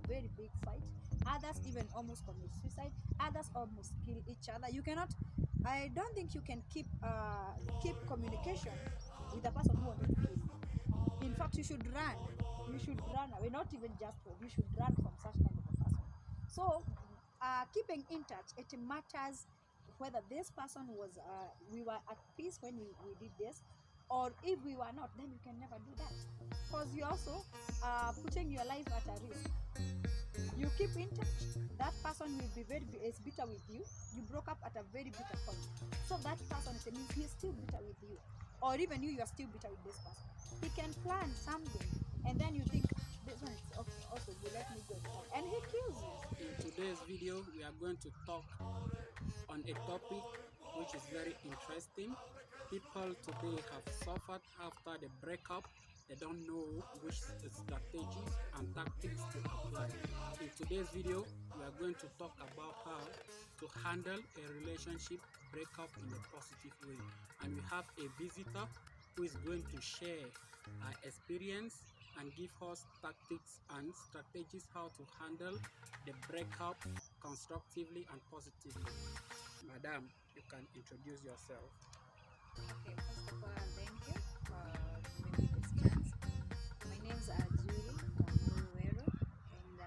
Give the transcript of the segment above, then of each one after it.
very big fight. Others even almost commit suicide. Others almost kill each other. You cannot. I don't think you can keep communication with a person who wanted to kill you. In fact, you should run. You should run away. Not even just hope. You should run from such kind of a person. So, keeping in touch, it matters whether this person was we were at peace when we did this, or if we were not, then you can never do that, because you're also putting your life at a risk. You keep in touch, that person will be is bitter with you. You broke up at a very bitter point, so that person, it means he's still bitter with you, or even you are still bitter with this person. He can plan something, and then you think, this one is also good, let me go and try, and he kills you. In today's video, we are going to talk on a topic which is very interesting. People today have suffered after the breakup. They don't know which strategies and tactics to apply. In today's video, we are going to talk about how to handle a relationship breakup in a positive way. And we have a visitor who is going to share her experience and give us tactics and strategies how to handle the breakup constructively and positively. Madam, you can introduce yourself. Okay, first of all, thank you for giving me this chance. My name's Julie Kamuruero, and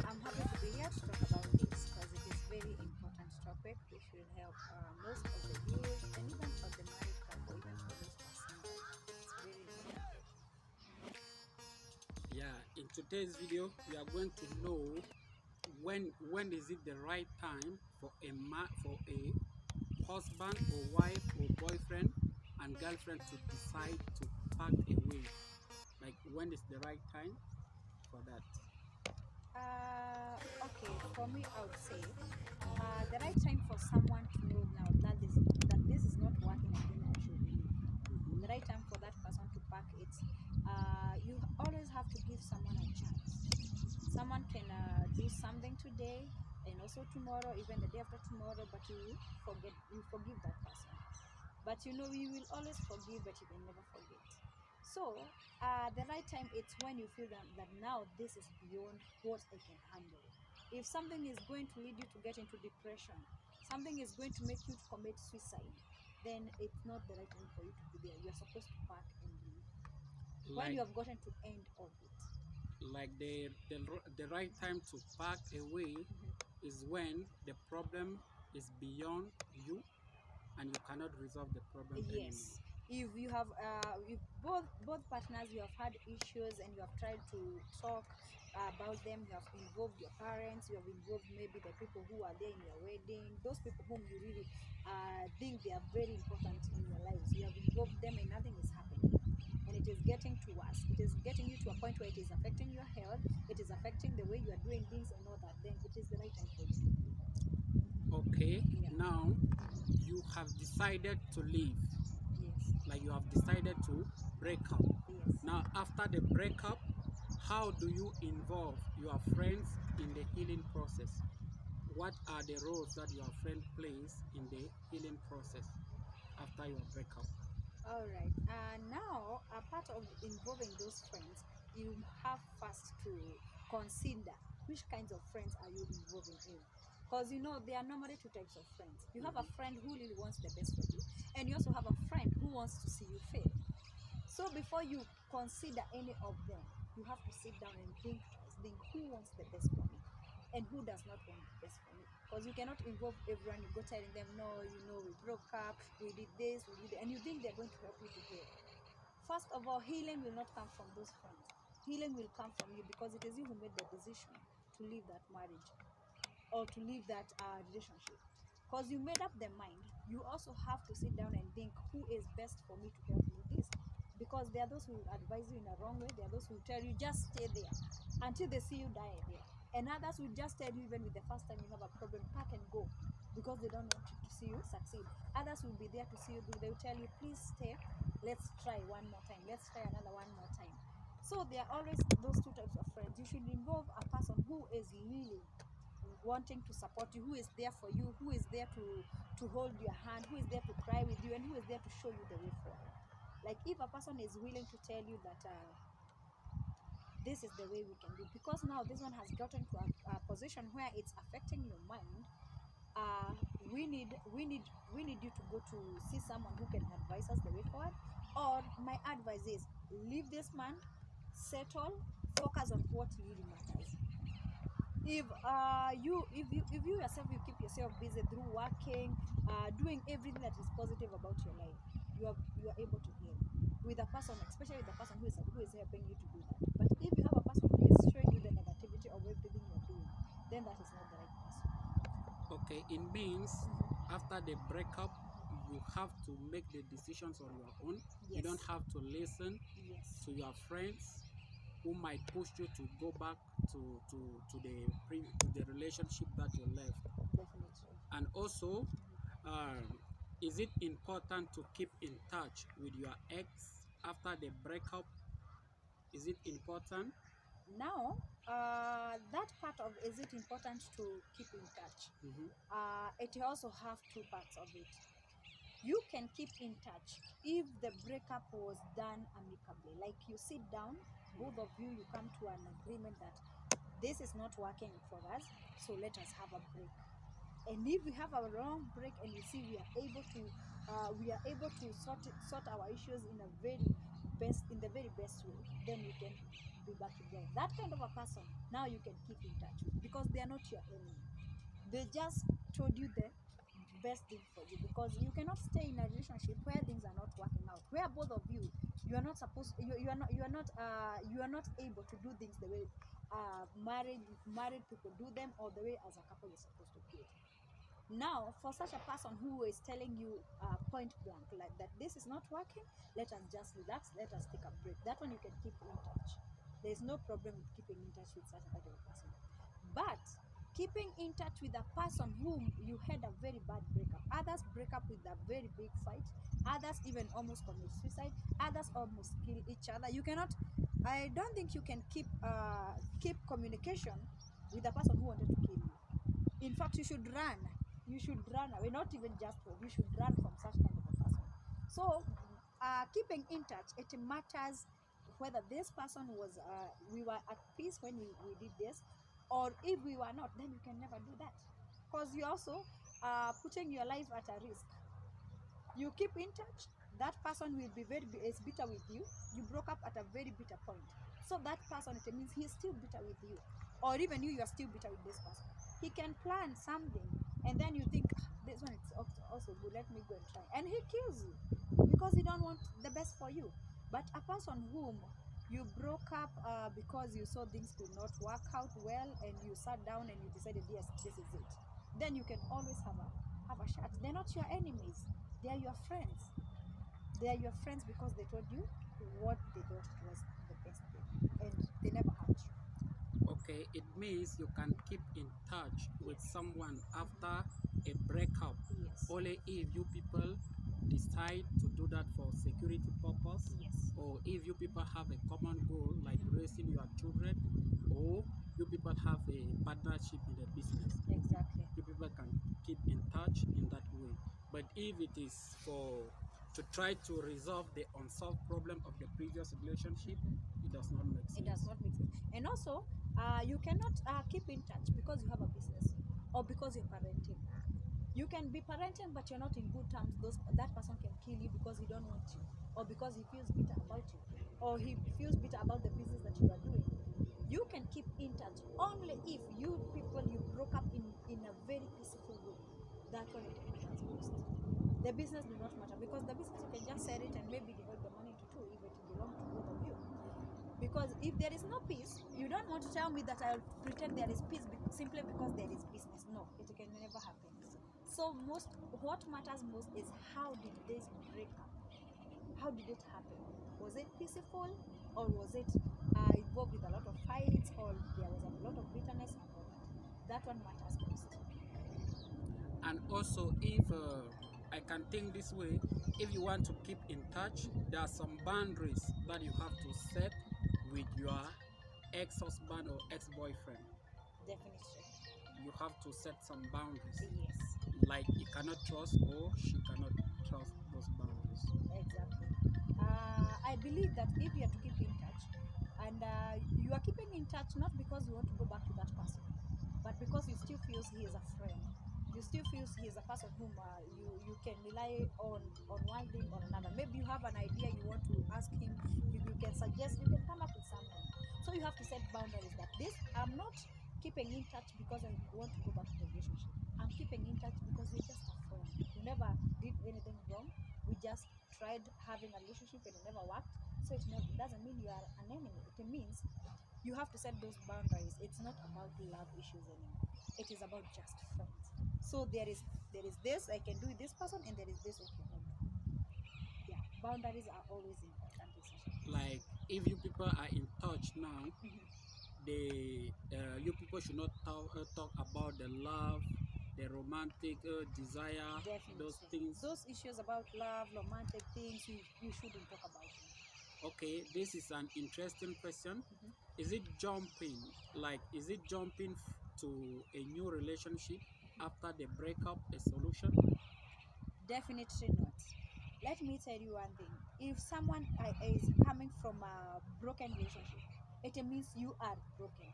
I'm happy to be here to talk about this because it is very important topic. We should help most of the youth and even for the married couple, even for those who are single. It's very important. Yeah, in today's video, we are going to know when is it the right time for a husband or wife or boyfriend and girlfriend to decide to part away. Like when is the right time for that? Okay, for me, I would say the right time for someone to know now that this is not working again, I should leave. The right time for that person to pack it. You always have to give someone a chance. Someone can do something today and also tomorrow, even the day after tomorrow, but you forgive that person. But you know, you will always forgive, but you can never forget. So, the right time, it's when you feel that now this is beyond what I can handle. If something is going to lead you to get into depression, something is going to make you to commit suicide, then it's not the right time for you to be there. You're supposed to pack and leave when Like you have gotten to end of it. the right time to pack away is when the problem is beyond you and you cannot resolve the problem anymore. Yes, if you have if both partners, you have had issues and you have tried to talk about them, you have involved your parents, you have involved maybe the people who are there in your wedding, those people whom you really think they are very important in your lives, you have involved them and nothing is happening, and it is getting to worse, it is getting you to a point where it is affecting your health, it is affecting the way you are doing things and all that, then it is the right time for you to leave. Okay, Yeah. now you have decided to leave, Yes. like you have decided to break up. Yes. Now, after the breakup, how do you involve your friends in the healing process? What are the roles that your friend plays in the healing process after your breakup? All right. Now, a part of involving those friends, you have first to consider which kinds of friends are you involving in. Because you know, there are normally two types of friends. You have a Mhm. friend who really wants the best for you, and you also have a friend who wants to see you fail. So before you consider any of them, you have to sit down and think twice. Think who wants the best for me and who does not want the best for me. Because you cannot involve everyone. You go telling them, no, you know, we broke up, we did this, we did that, and you think they're going to help you to heal. First of all, healing will not come from those friends. Healing will come from you because it is you who made the decision to leave that marriage or to leave that relationship. Because you made up the mind, you also have to sit down and think who is best for me to help me this. Because there are those who advise you in a wrong way, there are those who tell you just stay there until they see you die there. And others will just tell you, even with the first time you have a problem, pack and go because they don't want to see you succeed. Others will be there to see you do. They will tell you, please stay, let's try one more time, let's try another one more time. So there are always those two types of friends. You should involve a person who is really wanting to support you, who is there for you, who is there to hold your hand, who is there to cry with you, and who is there to show you the way forward. Like if a person is willing to tell you that this is the way we can do, because now this one has gotten to a position where it's affecting your mind. uh, we need you to go to see someone who can advise us the way forward. Or my advice is, leave this man, settle, focus on what really matters. If you yourself, you keep yourself busy through working, doing everything that is positive about your life, you are able to heal with a person, especially with the person who is helping you to do that. But if you have a person who is showing you the negativity of everything you're doing, then that is not the right person. Okay, it means after the breakup, you have to make the decisions on your own. You Yes. don't have to listen Yes. to your friends who might push you to go back to the relationship that you left. Definitely. And also, um, is it important to keep in touch with your ex after the breakup? Is it important? Now, that part of, is it important to keep in touch? Mhm. It also have two parts of it. You can keep in touch if the breakup was done amicably. Like, you sit down, both of you come to an agreement that this is not working for us, so let us have a break. And if we have a long break and we see we are able to sort our issues in the very best way, then we can be back together. That kind of a person, now you can keep in touch with, because they are not your enemy. They just told you the best thing for you, because you cannot stay in a relationship where things are not working out, where both of you are not supposed you are not able to do things the way married people do them, or the way as a couple you're supposed to do it. Now, for such a person who is telling you point blank, like that, this is not working, let us just relax, let us take a break. That one you can keep in touch. There's no problem with keeping in touch with such a kind of person. But keeping in touch with a person whom you had a very bad breakup, others break up with a very big fight, others even almost commit suicide, others almost kill each other. You cannot, I don't think you can keep communication with a person who wanted to kill you. In fact, you should run. You should run away, not even just hope. You should run from such kind of a person. So, keeping in touch, it matters whether this person we were at peace when we did this, or if we were not, then you can never do that. Because you're also putting your life at a risk. You keep in touch, that person will be is bitter with you. You broke up at a very bitter point, so that person, it means he's still bitter with you. Or even you are still bitter with this person. He can plan something, and then you think, "Ah, this one is also good, let me go and try," and he kills you because he don't want the best for you. But a person whom you broke up because you saw things could not work out well, and you sat down and you decided, yes, this is it, then you can always have a shot. They're not your enemies, they are your friends. They are your friends because they told you what they thought it was the best thing, and they never hurt you. Okay, it means you can keep in touch with someone after a breakup Yes. only if you people decide to do that for security purpose, Yes. or if you people have a common goal like raising your children, or you people have a partnership in the business. Exactly. You people can keep in touch in that way. But if it is for to try to resolve the unsolved problem of the previous relationship, it does not make It does sense. not make sense. And also, you cannot keep in touch because you have a business, or because you're parenting. You can be parenting, but you're not in good terms. That person can kill you because he don't want you, or because he feels bitter about you, or he feels bitter about the business that you are doing. You can keep in touch only if you broke up in a very peaceful way. That one, it matters most. The business do not matter, because the business you can just sell it and maybe divide the money into two if it belongs to both of you. Because if there is no peace, you don't want to tell me that I'll pretend there is peace simply because there is business. No, it can never happen. So what matters most is, how did this break up? How did it happen? Was it peaceful, or was it involved with a lot of fights, or there was a lot of bitterness and all that? That one matters most. And also, if I can think this way, if you want to keep in touch, there are some boundaries that you have to set with your ex-husband or ex-boyfriend. Definitely. You have to set some boundaries, Yes. like he cannot trust or she cannot trust those boundaries. Exactly. I believe that if you are to keep in touch, and you are keeping in touch not because you want to go back to that person, but because you still feel he is a friend. You still feel he is a person whom you can rely on one thing or another. Maybe you have an idea you want to ask him, you can suggest, you can come up with something. So you have to set boundaries that this, I'm not keeping in touch because I want to go back to the relationship. I'm keeping in touch because you're just a friend. You never did anything wrong. We just tried having a relationship and it never worked. So it doesn't mean you are an enemy. It means you have to set those boundaries. It's not about love issues anymore. It is about just friends. So there is this I can do with this person, and there is this I cannot do. Yeah, boundaries are always important in such a case. Like if you people are in touch now, Mhm. you people should not talk about the love, the romantic desire, those Definitely, things. those issues about love, romantic things, you shouldn't talk about them. Okay, this is an interesting question. Mhm. Is it jumping? Like, is it jumping to a new relationship after the breakup a solution? Definitely not. Let me tell you one thing. If someone is coming from a broken relationship, it means you are broken,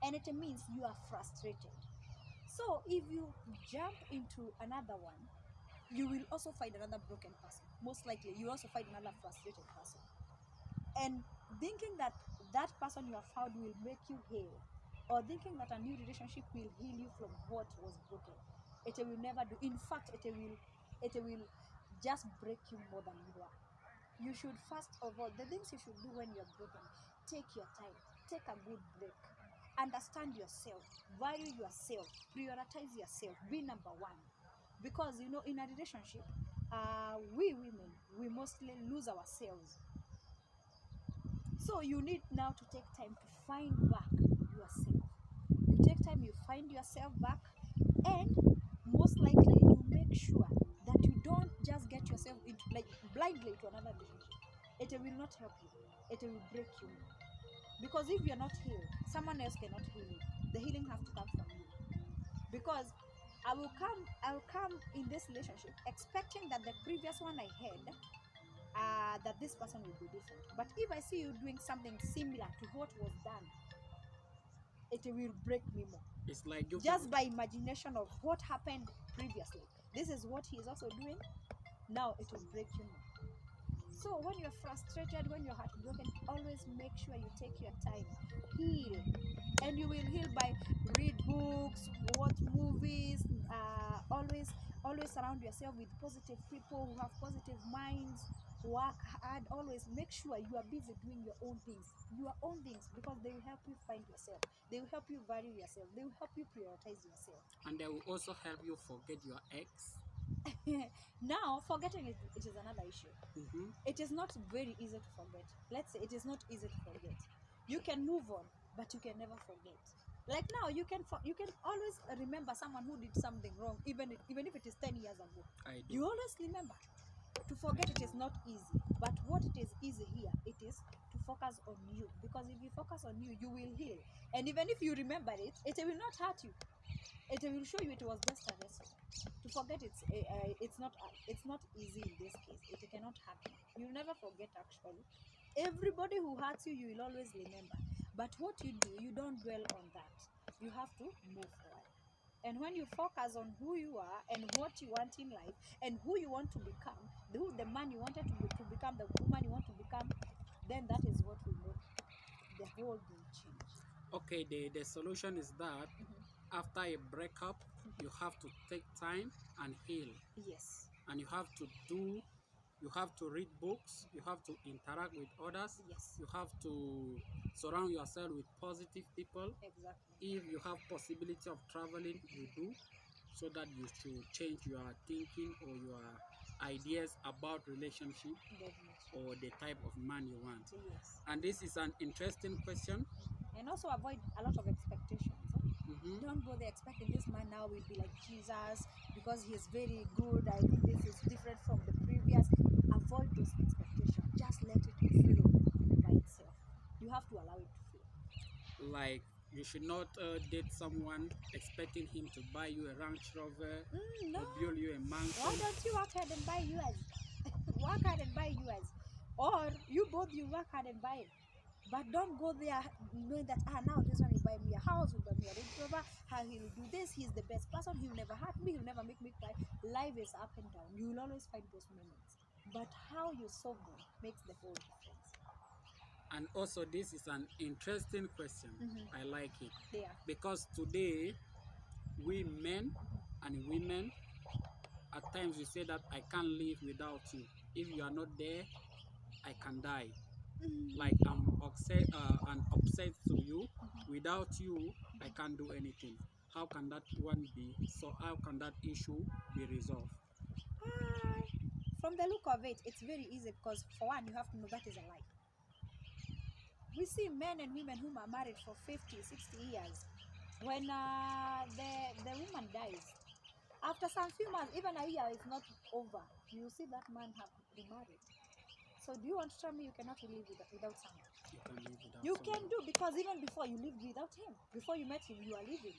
and it means you are frustrated. So if you jump into another one, you will also find another broken person. Most likely, you also find another frustrated person. And thinking that that person you have found will make you heal, or thinking that a new relationship will heal you from what was broken, it will never do. In fact, it will just break you more than you are. You should first of all, the things you should do when you're broken, take your time, take a good break, understand yourself, value yourself, prioritize yourself, be number one. Because in a relationship, we women, we mostly lose ourselves. So you need now to take time to find back yourself. You take time, you find yourself back, and most likely you make sure that you don't just get yourself into like blindly to another relationship. It will not help you. It will break you more. Because if you're not healed, someone else cannot heal you. The healing has to come from you. Because I will come in this relationship expecting that the previous one I had, that this person will be different. But if I see you doing something similar to what was done, it will break me more. It's like you people. Just by imagination of what happened previously. This is what he is also doing. Now it will break you more. So when you're frustrated, when you're heartbroken, always make sure you take your time, heal, and you will heal by read books, watch movies. Always surround yourself with positive people who have positive minds. Work hard. Always make sure you are busy doing your own things, because they will help you find yourself. They will help you value yourself. They will help you prioritize yourself. And they will also help you forget your ex. Now, forgetting it is another issue. Mm-hmm. It is not very easy to forget. Let's say it is not easy to forget. You can move on, but you can never forget. Like now, you can always remember someone who did something wrong, even if it is 10 years ago. I do. You always remember. To forget it is not easy, but what it is easy here, it is to focus on you. Because if you focus on you, you will heal. And even if you remember it, it will not hurt you. It will show you it was just a lesson. To forget it's not easy in this case. It cannot happen. You'll never forget actually. Everybody who hurts you, you will always remember. But what you do, you don't dwell on that. You have to move forward. And when you focus on who you are and what you want in life and who you want to become, the man you wanted to become, the woman you want to become, then that is what will make the whole thing change. Okay, the solution is that Mhm. after a breakup, you have to take time and heal. Yes. And you have to read books, you have to interact with others, Yes. you have to surround yourself with positive people. Exactly. If you have possibility of traveling, you do, so that you should change your thinking or your ideas about relationship Definitely. or the type of man you want. Yes. And this is an interesting question. And also avoid a lot of expectations. Mm-hmm. Don't go there expecting this man now will be like Jesus because he is very good. I think this is different from the previous. Avoid those expectations. Just let it flow by itself. You have to allow it to flow. Like, you should not date someone expecting him to buy you a Range Rover No. or build you a Why mansion. don't you work hard and buy yours? Work hard and buy yours. Or you both you work hard and buy it. But don't go there knowing that now this one will buy me a house, will buy me a Range Rover, he'll do this, he's the best person, he'll never hurt me, he'll never make me cry. Life is up and down. You will always find those moments. But how you solve them makes the whole difference. And also, this is an interesting question. Mm-hmm. I like it Yeah. because today, we men and women, at times we say that I can't live without you. If you are not there, I can die. Like I'm upset to you. Without you, I can't do anything. How can that one be? So how can that issue be resolved? Ah, from the look of it, it's very easy because for one, you have to know that is a lie. We see men and women who are married for 50, 60 years. When the woman dies, after some few months, even a year is not over, you see that man have remarried. So do you want to tell me you cannot live without someone? You can live without You can someone. do, because even before you lived without him, before you met him, you are living.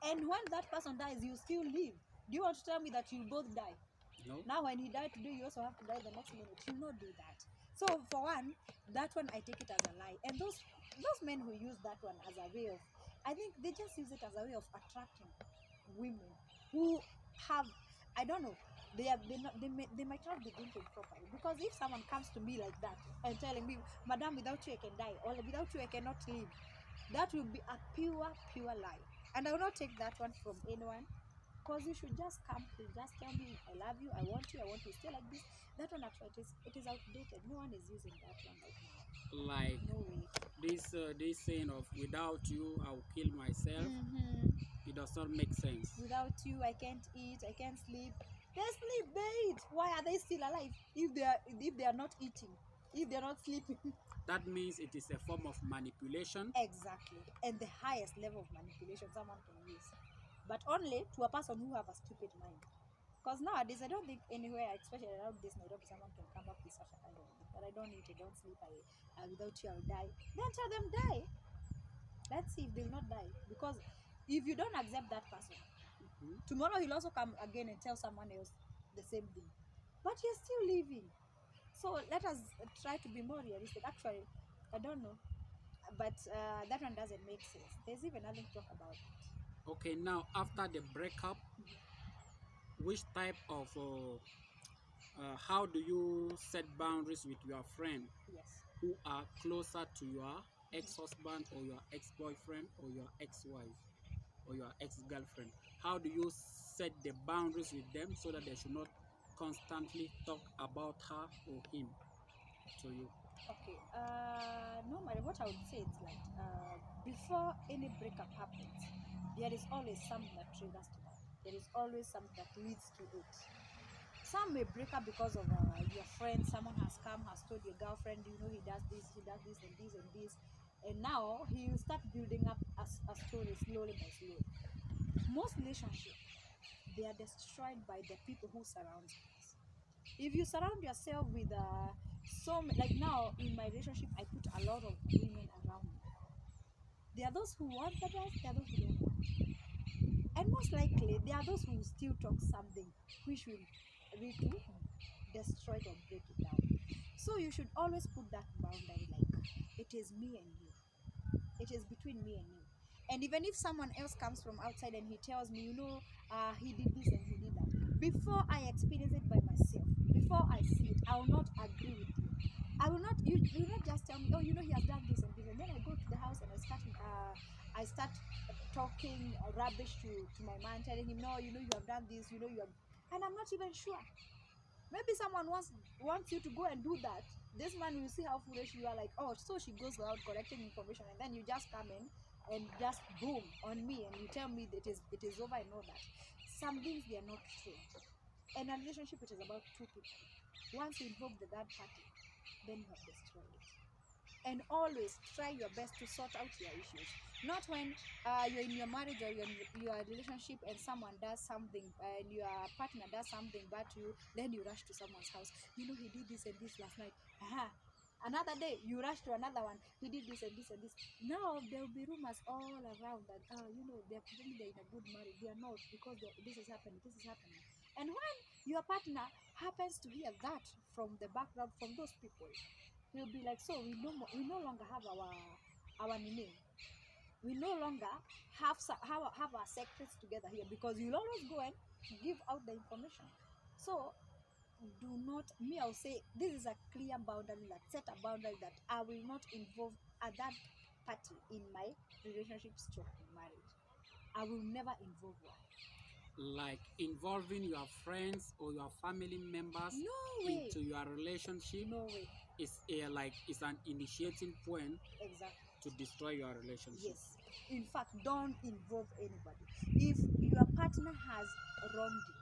And when that person dies, you still live. Do you want to tell me that you both die? No? Now, when he died today, you also have to die the next minute. You not do that. So, for one, that one I take it as a lie. And those men who use that one as a way of, I think they just use it as a way of attracting women who have, I don't know, they might not be thinking properly. Because if someone comes to me like that and telling me, Madam, without you I can die, or without you I cannot live, that will be a pure lie. And I will not take that one from anyone. Because you should just come to just tell me, I love you, I want you, I want to stay like this. That one actually, it is outdated. No one is using that one right Like now. No way. this saying of without you I'll kill myself. Mm-hmm. It does not make sense. Without you, I can't eat, I can't sleep. They sleep, they eat. Why are they still alive if they are not eating, if they are not sleeping? That means it is a form of manipulation. Exactly. And the highest level of manipulation someone can use. But only to a person who have a stupid mind. Because nowadays, I don't think anywhere, especially around this Nairobi, someone can come up with such a kind of thing. But I don't eat, I don't sleep, without you, I'll die. Then tell them die. Let's see if they'll not die. Because if you don't accept that person, Mhm. tomorrow he'll also come again and tell someone else the same thing. But you're still living. So let us try to be more realistic. Actually, I don't know. But that one doesn't make sense. There's even nothing to talk about it. Okay, now after the breakup, which type of how do you set boundaries with your friend Yes. who are closer to your ex-husband or your ex-boyfriend or your ex-wife or your ex-girlfriend? How do you set the boundaries with them so that they should not constantly talk about her or him to you? Okay. Normally, what I would say is like before any breakup happens, there is always something that triggers to that. There is always something that leads to it. Some may break up because of your friend. Someone has come, has told your girlfriend, he does this, and this, and this. And now he will start building up a story slowly by slowly. Most relationships, they are destroyed by the people who surround us. If you surround yourself with like now in my relationship, I put a lot of women around me. There are those who want the best, there are those who don't want. And most likely, there are those who still talk something which will lead to destroy it or break it down. So you should always put that boundary like it is me and you. It is between me and you. And even if someone else comes from outside and he tells me, he did this and he did that, before I experience it by myself, before I see it, I will not agree with you. I will not. You will not just tell me, oh, he has done this and this, and then I go to the house and I start talking rubbish to my man, telling him, no, you have done this, you have, and I'm not even sure. Maybe someone wants you to go and do that. This man will see how foolish you are, like, oh, so she goes without collecting information, and then you just come in and just boom on me and you tell me that it is over and all that. Some things, they are not true. And a relationship, it is about two people. Once you involve the third party, then you have destroyed it. And always try your best to sort out your issues. Not when you're in your marriage or you're in your relationship and someone does something and your partner does something bad to you, then you rush to someone's house. He did this and this last night. Aha. Another day, you rush to another one. He did this and this and this. Now there will be rumors all around that, they're pretending they're in a good marriage. They are not, because this is happening, this is happening. And when your partner happens to hear that from the background from those people, he'll be like, so we no longer have our name. We no longer have our secrets together here, because you'll always go and give out the information. So do not, me, I'll say this is a clear boundary, that set a boundary that I will not involve other party in my relationship stroke marriage. I will never involve one. Like involving your friends or your family members No way. into your relationship No way. is is an initiating point Exactly. to destroy your relationship. Yes. In fact, don't involve anybody. If your partner has wronged you,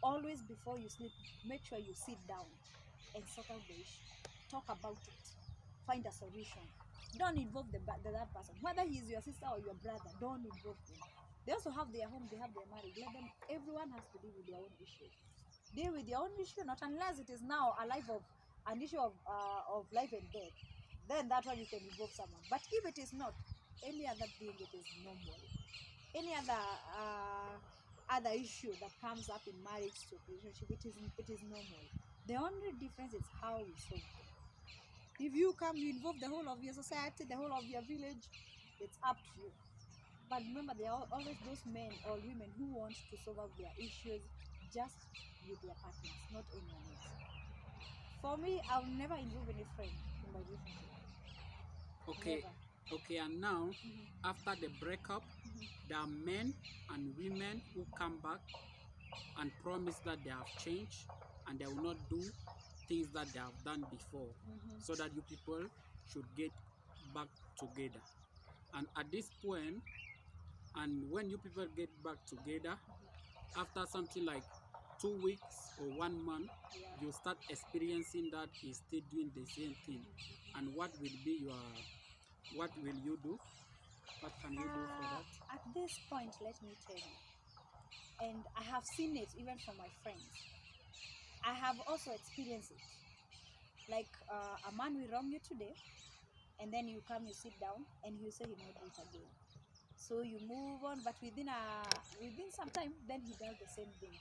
always before you sleep, make sure you sit down and sort out the issue. Talk about it. Find a solution. Don't involve the that person. Whether he's your sister or your brother, don't involve them. They also have their home, they have their marriage. Let them, everyone has to deal with their own issues. Deal with your own issue, not unless it is now an issue of life and death. Then that one you can involve someone. But if it is not, any other thing, it is normal. Any other issue that comes up in marriage to relationship, it is normal. The only difference is how we solve them. If you come, you involve the whole of your society, the whole of your village, it's up to you. But remember, there are always those men or women who want to solve out their issues just with their partners, not anyone else. For me, I'll never involve any friend in my relationship. Okay, Never. okay, and now after the breakup, there are men and women who come back and promise that they have changed and they will not do things that they have done before, so that you people should get back together. And at this point, and when you people get back together, after something like 2 weeks or 1 month, Yeah. you start experiencing that he's still doing the same thing. And what will you do? What can you do for that? At this point, let me tell you, and I have seen it even from my friends. I have also experienced it. Like a man will wrong you today, and then you come, you sit down, and he'll say he'll not do it again. So you move on, but within some time, then he does the same thing.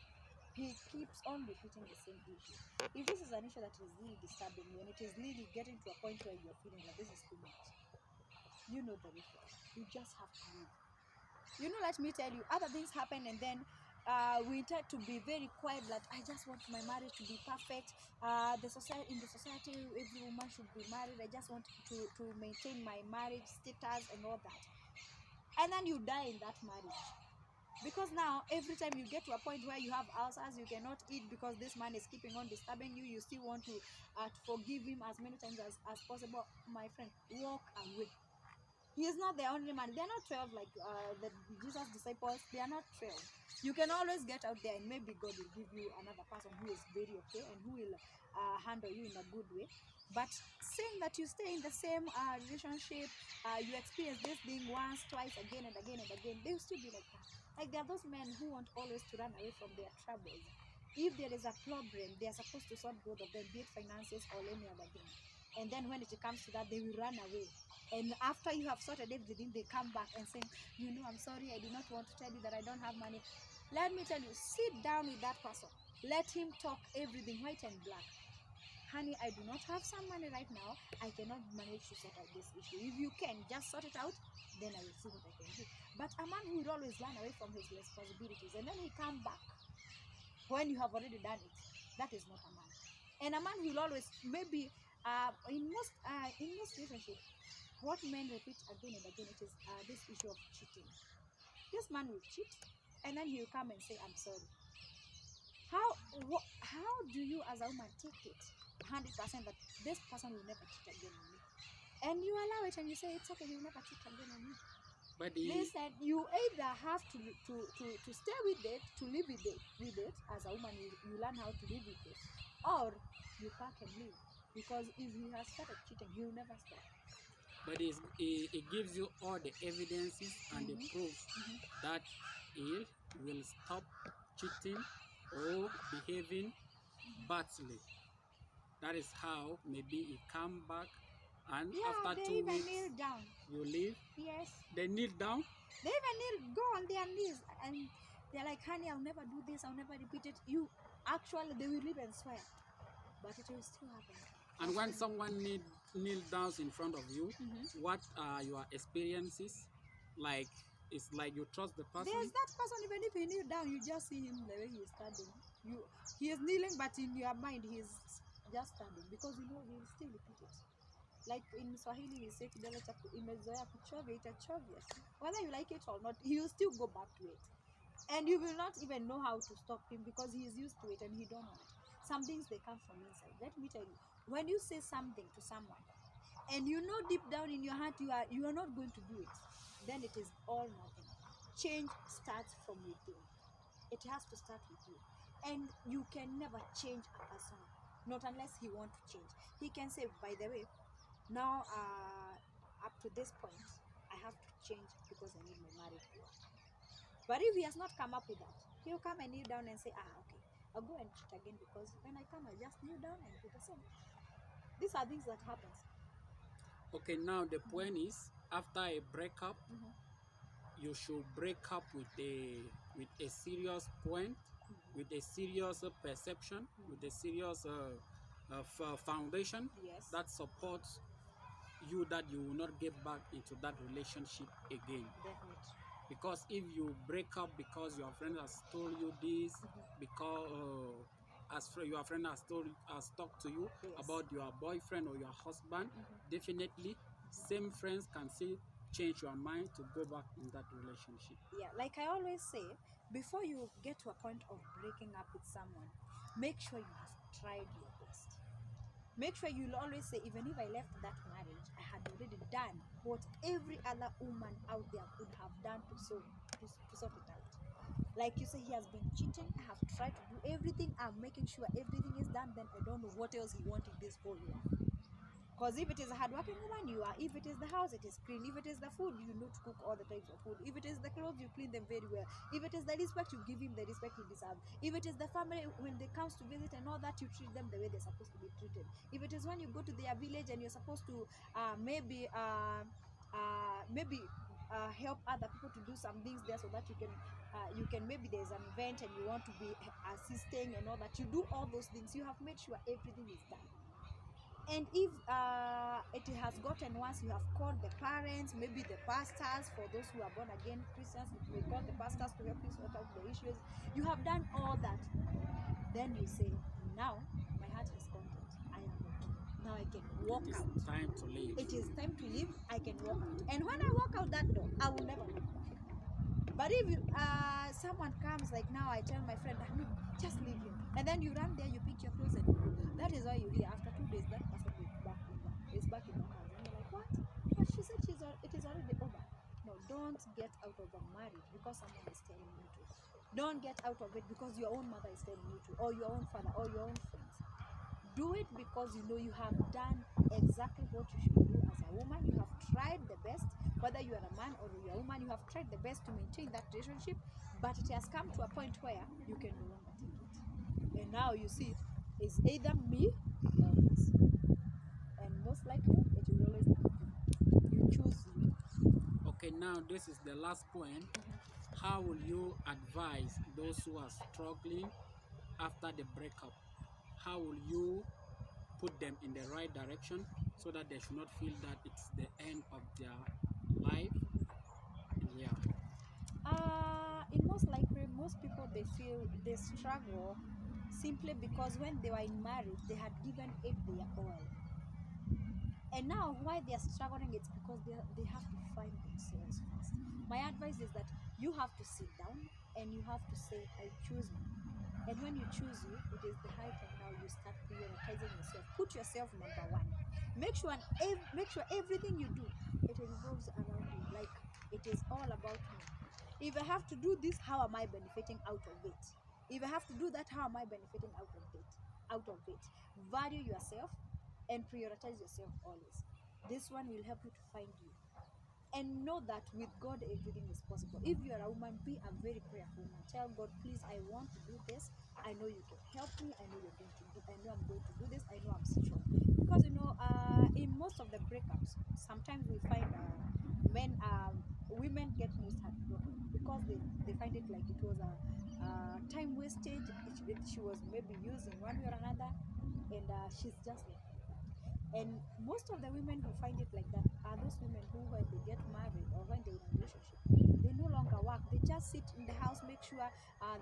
He keeps on repeating the same issue. If this is an issue that is really disturbing you, and it is really getting to a point where you're feeling that this is too much, you know the difference. You just have to leave. You know, let me tell you, other things happen, and then we tend to be very quiet. That I just want my marriage to be perfect. In the society, every woman should be married. I just want to maintain my marriage status and all that. And then you die in that marriage. Because now, every time you get to a point where you have ulcers, you cannot eat because this man is keeping on disturbing you, you still want to forgive him as many times as possible. My friend, walk away. He is not the only man. They are not 12 like the Jesus disciples. They are not 12. You can always get out there, and maybe God will give you another person who is very okay and who will handle you in a good way. But saying that you stay in the same relationship, you experience this thing once, twice, again and again and again, they will still be like that. Like there are those men who want always to run away from their troubles. If there is a problem, they are supposed to solve both of them, be it finances or any other thing. And then when it comes to that, they will run away. And after you have sorted everything, they come back and say, you know, I'm sorry, I did not want to tell you that I don't have money. Let me tell you, sit down with that person. Let him talk everything, white and black. Honey, I do not have some money right now. I cannot manage to sort out this issue. If you can, just sort it out, then I will see what I can do. But a man who will always run away from his responsibilities, and then he come back when you have already done it, that is not a man. And a man will always, maybe in most relationships, what men repeat again and again, it is this issue of cheating. This man will cheat, and then he'll come and say, I'm sorry. How do you as a woman take it 100% that this person will never cheat again on me? And you allow it and you say, it's okay, he'll never cheat again on me. But Listen, you either have to stay with it, to live with it. As a woman, you learn how to live with it, or you pack and leave. Because if he has started cheating, he'll never stop. but it gives you all the evidences and the proof that he will stop cheating or behaving badly. That is how maybe he come back, and Yeah, after they 2 even weeks kneel down. you leave. Yes, They kneel down. they even go on their knees, and they're like, honey, I'll never do this, I'll never repeat it. They will live and swear, but it will still happen. And when someone kneel down in front of you, Mm-hmm. what are your experiences? Like, it's like you trust the person. There's that person, even if he kneel down, you just see him the way he is standing. He is kneeling, but in your mind he is just standing, because you know he will still repeat it. Like in Swahili we say kidole cha imezoea kuchovya itachovya. Whether you like it or not, he will still go back to it. And you will not even know how to stop him, because he is used to it and he don't know it. Some things they come from inside. Let me tell you, when you say something to someone and you know deep down in your heart you are not going to do it, then it is all nothing. Change starts from within. It has to start with you. And you can never change a person, not unless he want to change. He can say, by the way, now up to this point I have to change because I need my marriage to work. But if he has not come up with that, he'll come and kneel down and say, okay, I'll go and cheat again, because when I come, I just kneel down and do the same. These are things that happens. Okay, now the point is, after a breakup, Mhm. you should break up with a serious point, with a serious perception, with a serious foundation Yes, that supports you, that you will not get back into that relationship again. definitely. Because if you break up because your friend has told you this, because your friend has talked to you Yes. about your boyfriend or your husband, definitely same friends can still change your mind to go back in that relationship. Yeah, like I always say, before you get to a point of breaking up with someone, make sure you have tried your best. Make sure you'll always say, even if I left that marriage, I had already done what every other woman out there could have done to sort it out. Like you say, he has been cheating. I have tried to do everything. I'm making sure everything is done. Then I don't know what else he wanted this whole life. Because if it is a hardworking woman, you are. If it is the house, it is clean. If it is the food, you know to cook all the types of food. If it is the clothes, you clean them very well. If it is the respect, you give him the respect he deserves. If it is the family, when they comes to visit and all that, you treat them the way they're supposed to be treated. If it is when you go to their village and you're supposed to help other people to do some things there, so that you can maybe there's an event and you want to be assisting and all that, you do all those things. You have made sure everything is done. And if it has gotten worse, you have called the parents, maybe the pastors. For those who are born again Christians, you may call the pastors to help you sort out the issues. You have done all that. Then you say, now my heart is content. I am okay. Now I can walk It is out. time to leave. It is time to leave. I can walk out. And when I walk out that door, I will never look back. But if someone comes, like now I tell my friend, no, just leave him. And then you run there, you pick your clothes and you go. That is why you hear after 2 days that person is back in the house. And you're like, what? But she said it is already over. No, don't get out of a marriage because someone is telling you to. Don't get out of it because your own mother is telling you to, or your own father, or your own friends. Do it because you know you have done exactly what you should do as a woman. You have tried the best, whether you are a man or you are a woman, you have tried the best to maintain that relationship, but it has come to a point where you can no longer take it. And now you see it's either me or this. And most likely it will always be you. You choose you. Okay, now this is the last point. How will you advise those who are struggling after the breakup? How will you put them in the right direction so that they should not feel that it's the end of their life? Yeah. In most likely, most people they feel they struggle simply because when they were in marriage, they had given it their all. And now why they are struggling, it's because they have to find themselves first. My advice is that you have to sit down and you have to say, I choose me. And when you choose you, it is the high time now you start prioritizing yourself. Put yourself number one. Make sure everything you do, it revolves around you. Like it is all about me. If I have to do this, how am I benefiting out of it? If I have to do that, how am I benefiting out of it? Value yourself and prioritize yourself always. This one will help you to find you. And know that with God, everything is possible. If you are a woman, be a very prayerful woman. Tell God, please, I want to do this. I know you can help me. I know you're going to do. I know I'm going to do this. I know I'm strong. Because in most of the breakups, sometimes we find women get most heartbroken because they find it like it was a time wastage. She was maybe using one way or another, and she's just left like that. And most of the women who find it like that are those women who, when they get married or when they're in a relationship, they no longer work. They just sit in the house, make sure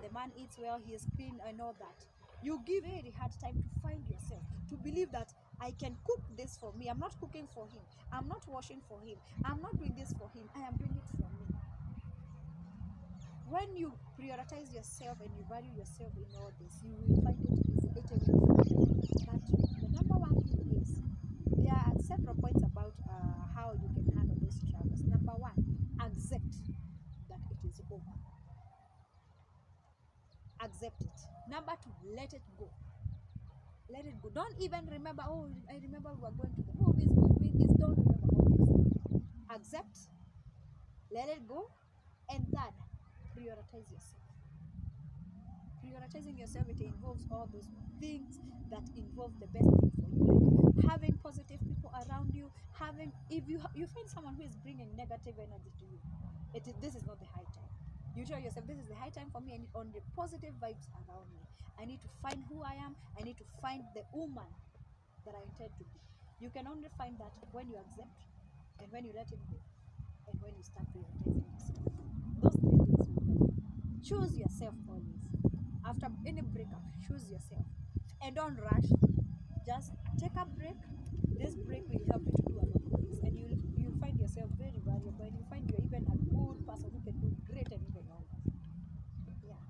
the man eats well, he is clean, and all that. You give a very hard time to find yourself, to believe that I can cook this for me. I'm not cooking for him. I'm not washing for him. I'm not doing this for him. I am doing it for me. When you prioritize yourself and you value yourself in all this, you will find it easy. It will be fun. But the number one thing is, there are several points about how you can handle those struggles. Number one, accept that it is over. Accept it. Number two, let it go. Let it go. Don't even remember, oh, I remember we were going to the movies, doing this. Don't remember all this. Accept, let it go, and third, prioritize yourself. Prioritizing yourself, it involves all those things that involve the best thing for you, like having positive people around you. Having, if you find someone who is bringing negative energy to you, this is not the high time. You tell yourself, this is the high time for me. I need only positive vibes around me. I need to find who I am. I need to find the woman that I intend to be. You can only find that when you accept, and when you let it go, and when you start prioritizing yourself. Those three things will help. Choose yourself always. After any breakup, choose yourself. And don't rush. Just take a break. This break will help you to do a lot of things. And you'll find yourself very valuable. And you'll find you're even a good person who can do great and even longer. Yeah.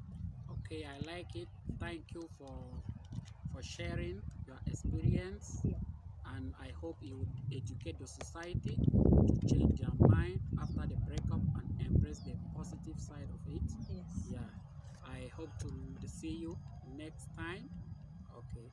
Okay, I like it. Thank you for sharing your experience, Yeah. and I hope you would educate the society to change their mind after the breakup and embrace the positive side of it. Yes. Yeah, I hope to see you next time. Okay.